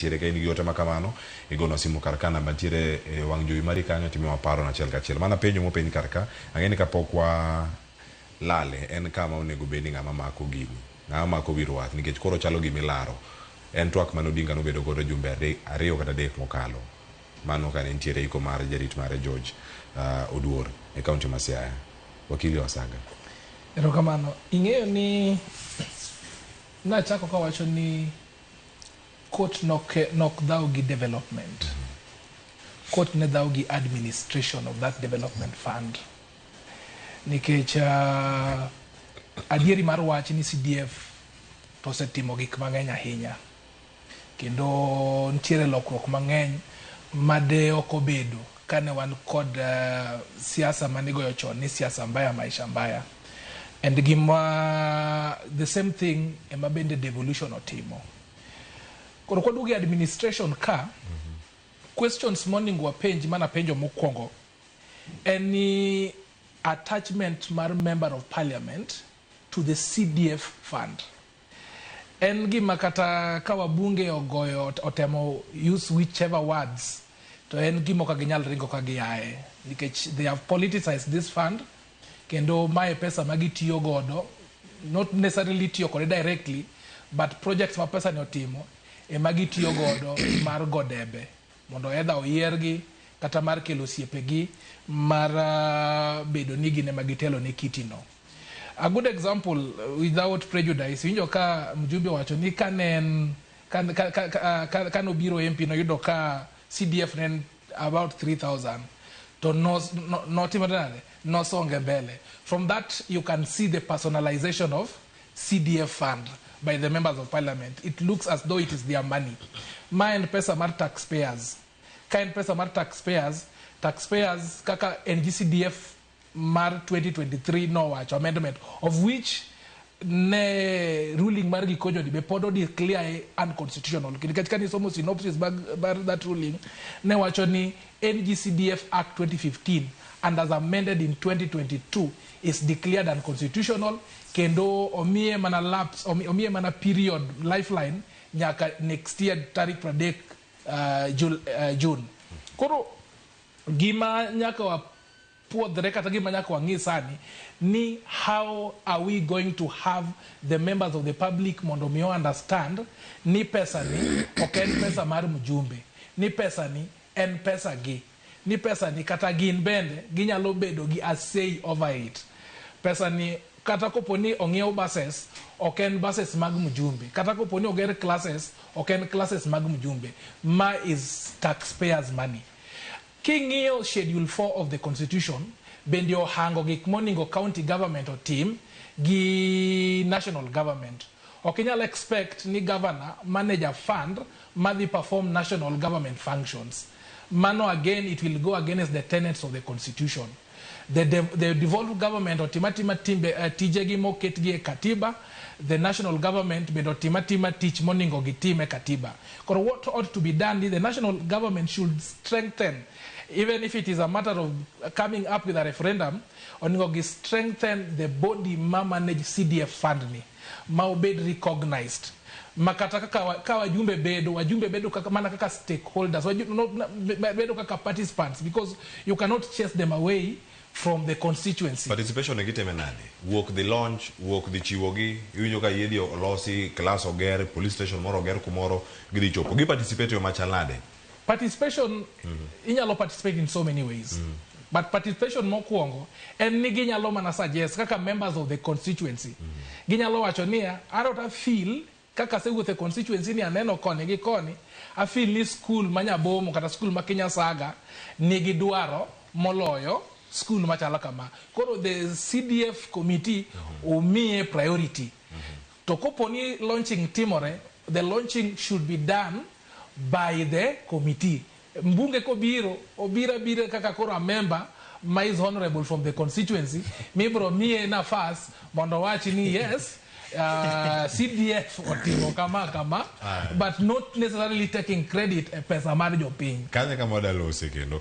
Tiere ka in gi ote makamano igono simu karka namba ntiere wang' jowi mari kanyo timiwa paro na achiel kachiel. Mana penjo mopenj karka ang'eni kapok wa lale en kama onego bedi ng'ama mako gini, ng'ama mako wi ruath nikech koro chalo gimilaro. En twak mano Odinga nobedo godo jumbe ariyo kata adek mokalo. Mano kane ntiere iko mar jarit mare George Oduor e kaunti ma Siaya. Okil Wasaga. Erokamano. Ing'eyo ni nachako kawacho ni court nok dhao gi development. Court ne dhao gi administration of that development fund. Nikech adieri mar wach ni CDF to setimo gik mang'eny ahinya. Kendo ntiere lokruok mang'eny made okobedo kane wan kod siasa manigoyo chon ni siasa mbaya maisha mbaya. And the same thing ema bende devolution otimo. Koro kwadugi administration ka questions morning wapenji mana penjo mokwongo any attachment mar member of parliament to the CDF fund. En gima kata ka wabunge ogoyo otemo use whichever words to en gima ka ginyal ringo ka giaye because they have politicized this fund kendo mae pesa magitiyo godo not necessarily tiyo kode directly but projects ma pesa ni otimo magitiyo godo mar godebe mondo edha oyiergi kata mar kelo siepegi mar bedo ni gine magitelo ne kitino. A good example without prejudice winjo ka mjumbe wacho ni kanen kanobiro MP no yudo ka CDF nen about 3,000 to no songe mbele. From that you can see the personalization of CDF fund by the members of parliament. It looks as though it is their money. Mine pesa mar taxpayers. Kain pesa mar taxpayers kaka NG-CDF mar 2023 no watch amendment of which ne ruling mar gikonyo di be podo declare unconstitutional. Kani somo synopsis bar that ruling ne wacho ni NG-CDF Act 2015 and as amended in 2022 is declared unconstitutional kendo omie mana lapse omie mana period lifeline nyaka next year tarik 30 June. Koro gima nyaka wa puodhre kata gima nyaka wangi sani ni how are we going to have the members of the public mondo mi understand ni pesa ni en pesa mar mjumbe, ni pesa ni en pesa gi, ni pesa ni kata gin bende ginyalo bedo gi a say over it. Pesa ni kata koponi ong'iew buses en buses mag mjumbe, kata koponi oger classes en classes mag mjumbe. Ma is taxpayers money. King'io schedule 4 of the constitution bende ohango gik moningo county government or team gi national government. Okinyal expect ni governor manage a fund madhi perform national government functions. Mano again it will go against the tenets of the constitution. The devolved government otimatima tijegi moketgi e katiba. The national government bendo timatima teach moningo gitime katiba. What ought to be done is the national government should strengthen, even if it is a matter of coming up with a referendum, oningo strengthen the body ma manage CDF fund ni, ma obed recognized. Makata kaka wajumbe bedo kaka mana kaka stakeholders, bedo kaka participants, because you cannot chase them away from the constituency. Participation negiteme nade? Walk the launch, walk the chiwogi, iwinjo ka yedi olosi, class oger, police station moro oger kumoro, gidi chopo. Gi participate yo machalade? Participation, inyalo participate in so many ways. But participation mokwongo, en ni ginyalo mana suggest kaka members of the constituency. Ginyalo wacho niya, arota feel kaka sewuothe the constituency ni aneno koni gi koni, a feel ni school manyabomo kata school ma Kenya Saga nigi dwaro moloyo school machala kama. Koro the CDF committee umie priority. To koponi launching timore, the launching should be done by the committee. Mbunge ko obira kaka koro a member ma is honorable from the constituency, mibro mie nafas mondo wachi ni yes, CDF otimo kama, but not necessarily taking credit pesa mar jopiny. Kanya kama wadalo osekendo.